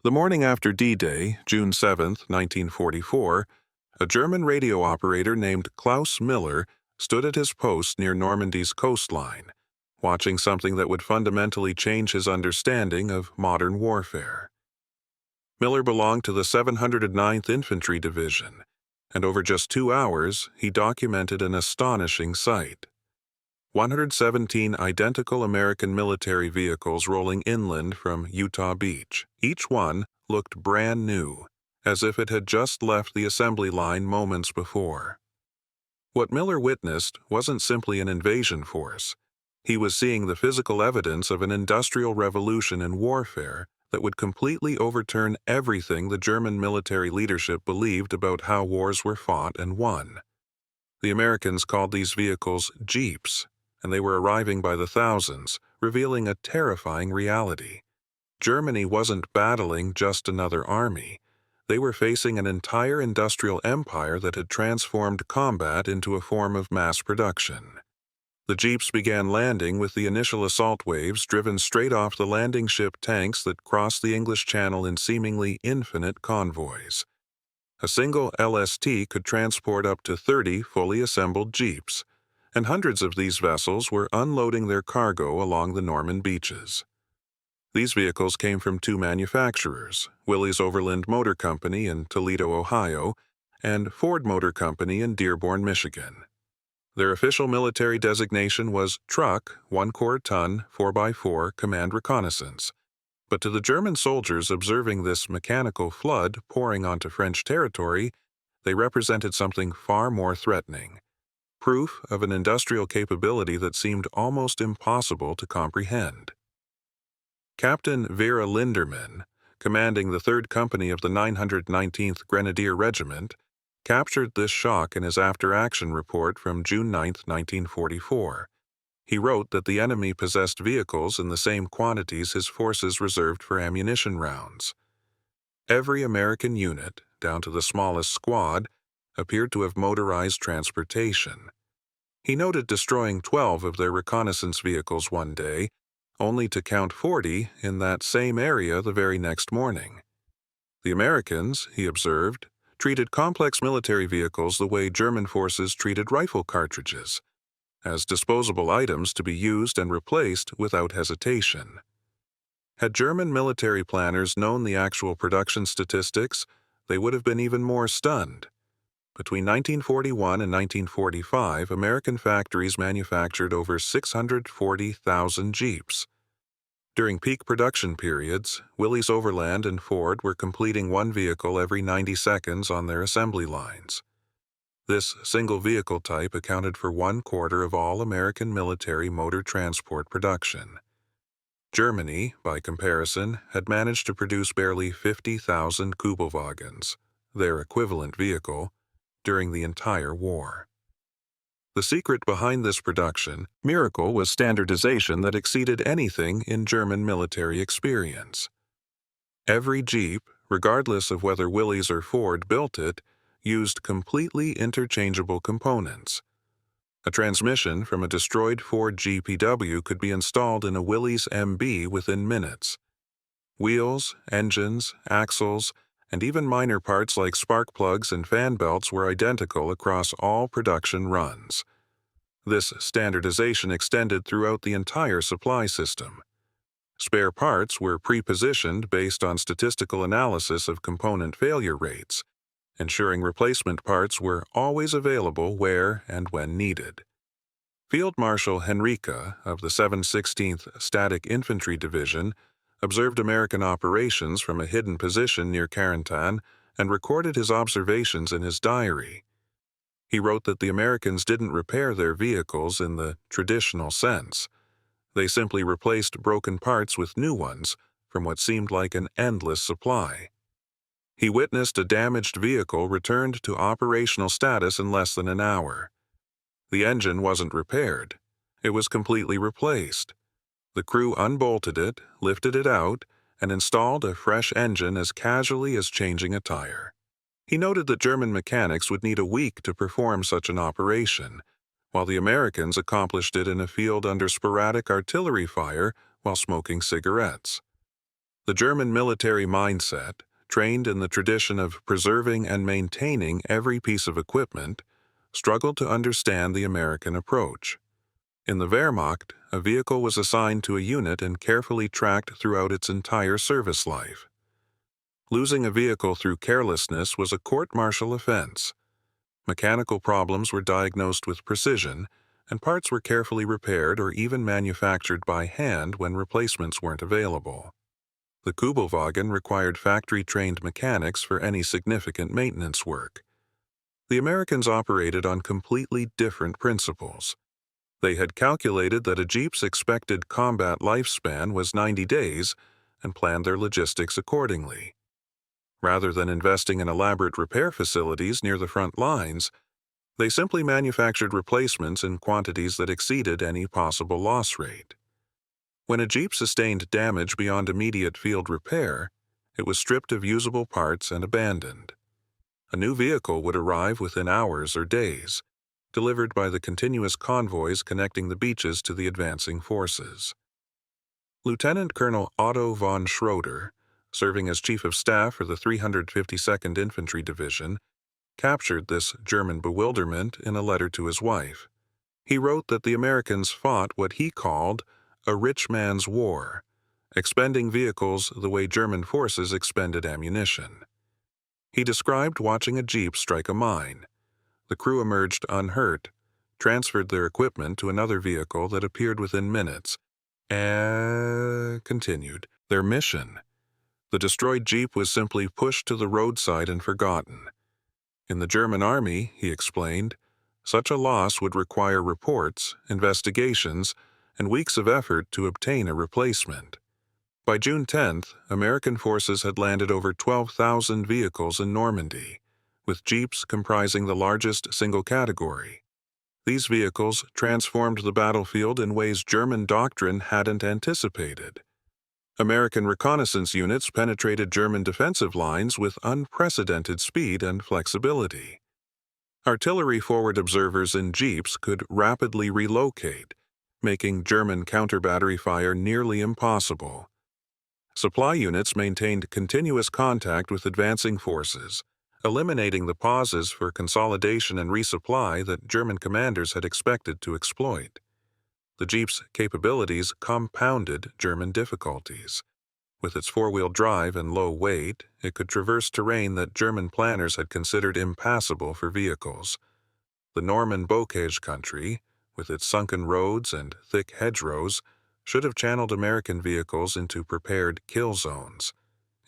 The morning after D-Day, June 7, 1944, a German radio operator named Klaus Miller stood at his post near Normandy's coastline, watching something that would fundamentally change his understanding of modern warfare. Miller belonged to the 709th Infantry Division, and over just 2 hours, he documented an astonishing sight. 117 identical American military vehicles rolling inland from Utah Beach. Each one looked brand new, as if it had just left the assembly line moments before. What Miller witnessed wasn't simply an invasion force. He was seeing the physical evidence of an industrial revolution in warfare that would completely overturn everything the German military leadership believed about how wars were fought and won. The Americans called these vehicles jeeps, and they were arriving by the thousands, revealing a terrifying reality. Germany wasn't battling just another army. They were facing an entire industrial empire that had transformed combat into a form of mass production. The jeeps began landing with the initial assault waves driven straight off the landing ship tanks that crossed the English Channel in seemingly infinite convoys. A single LST could transport up to 30 fully assembled jeeps, and hundreds of these vessels were unloading their cargo along the Norman beaches. These vehicles came from 2 manufacturers, Willys Overland Motor Company in Toledo, Ohio, and Ford Motor Company in Dearborn, Michigan. Their official military designation was Truck 1-Ton 4x4 Command Reconnaissance, but to the German soldiers observing this mechanical flood pouring onto French territory, they represented something far more threatening. Proof of an industrial capability that seemed almost impossible to comprehend. Captain Vera Linderman, commanding the 3rd Company of the 919th Grenadier Regiment, captured this shock in his after-action report from June 9, 1944. He wrote that the enemy possessed vehicles in the same quantities his forces reserved for ammunition rounds. Every American unit, down to the smallest squad, appeared to have motorized transportation. He noted destroying 12 of their reconnaissance vehicles one day, only to count 40 in that same area the very next morning. The Americans, he observed, treated complex military vehicles the way German forces treated rifle cartridges, as disposable items to be used and replaced without hesitation. Had German military planners known the actual production statistics, they would have been even more stunned. Between 1941 and 1945, American factories manufactured over 640,000 Jeeps. During peak production periods, Willys Overland and Ford were completing one vehicle every 90 seconds on their assembly lines. This single vehicle type accounted for 1/4 of all American military motor transport production. Germany, by comparison, had managed to produce barely 50,000 Kübelwagens, their equivalent vehicle, during the entire war. The secret behind this production miracle was standardization that exceeded anything in German military experience. Every Jeep, regardless of whether Willys or Ford built it, used completely interchangeable components. A transmission from a destroyed Ford GPW could be installed in a Willys MB within minutes. Wheels, engines, axles, and even minor parts like spark plugs and fan belts were identical across all production runs. This standardization extended throughout the entire supply system. Spare parts were pre-positioned based on statistical analysis of component failure rates, ensuring replacement parts were always available where and when needed. Field Marshal Henrique of the 716th Static Infantry Division observed American operations from a hidden position near Carentan and recorded his observations in his diary. He wrote that the Americans didn't repair their vehicles in the traditional sense. They simply replaced broken parts with new ones from what seemed like an endless supply. He witnessed a damaged vehicle returned to operational status in less than an hour. The engine wasn't repaired. It was completely replaced. The crew unbolted it, lifted it out, and installed a fresh engine as casually as changing a tire. He noted that German mechanics would need a week to perform such an operation, while the Americans accomplished it in a field under sporadic artillery fire while smoking cigarettes. The German military mindset, trained in the tradition of preserving and maintaining every piece of equipment, struggled to understand the American approach. In the Wehrmacht, a vehicle was assigned to a unit and carefully tracked throughout its entire service life. Losing a vehicle through carelessness was a court-martial offense. Mechanical problems were diagnosed with precision, and parts were carefully repaired or even manufactured by hand when replacements weren't available. The Kubelwagen required factory-trained mechanics for any significant maintenance work. The Americans operated on completely different principles. They had calculated that a Jeep's expected combat lifespan was 90 days and planned their logistics accordingly. Rather than investing in elaborate repair facilities near the front lines, they simply manufactured replacements in quantities that exceeded any possible loss rate. When a Jeep sustained damage beyond immediate field repair, it was stripped of usable parts and abandoned. A new vehicle would arrive within hours or days, delivered by the continuous convoys connecting the beaches to the advancing forces. Lieutenant Colonel Otto von Schroeder, serving as Chief of Staff for the 352nd Infantry Division, captured this German bewilderment in a letter to his wife. He wrote that the Americans fought what he called a rich man's war, expending vehicles the way German forces expended ammunition. He described watching a Jeep strike a mine. The crew emerged unhurt, transferred their equipment to another vehicle that appeared within minutes, and continued their mission. The destroyed Jeep was simply pushed to the roadside and forgotten. In the German army, he explained, such a loss would require reports, investigations, and weeks of effort to obtain a replacement. By June 10th, American forces had landed over 12,000 vehicles in Normandy, with Jeeps comprising the largest single category. These vehicles transformed the battlefield in ways German doctrine hadn't anticipated. American reconnaissance units penetrated German defensive lines with unprecedented speed and flexibility. Artillery forward observers in Jeeps could rapidly relocate, making German counter-battery fire nearly impossible. Supply units maintained continuous contact with advancing forces, eliminating the pauses for consolidation and resupply that German commanders had expected to exploit. The Jeep's capabilities compounded German difficulties. With its four-wheel drive and low weight, it could traverse terrain that German planners had considered impassable for vehicles. The Norman Bocage country, with its sunken roads and thick hedgerows, should have channeled American vehicles into prepared kill zones.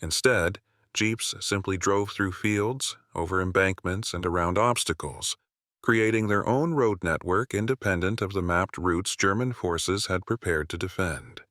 Instead, Jeeps simply drove through fields, over embankments, and around obstacles, creating their own road network independent of the mapped routes German forces had prepared to defend.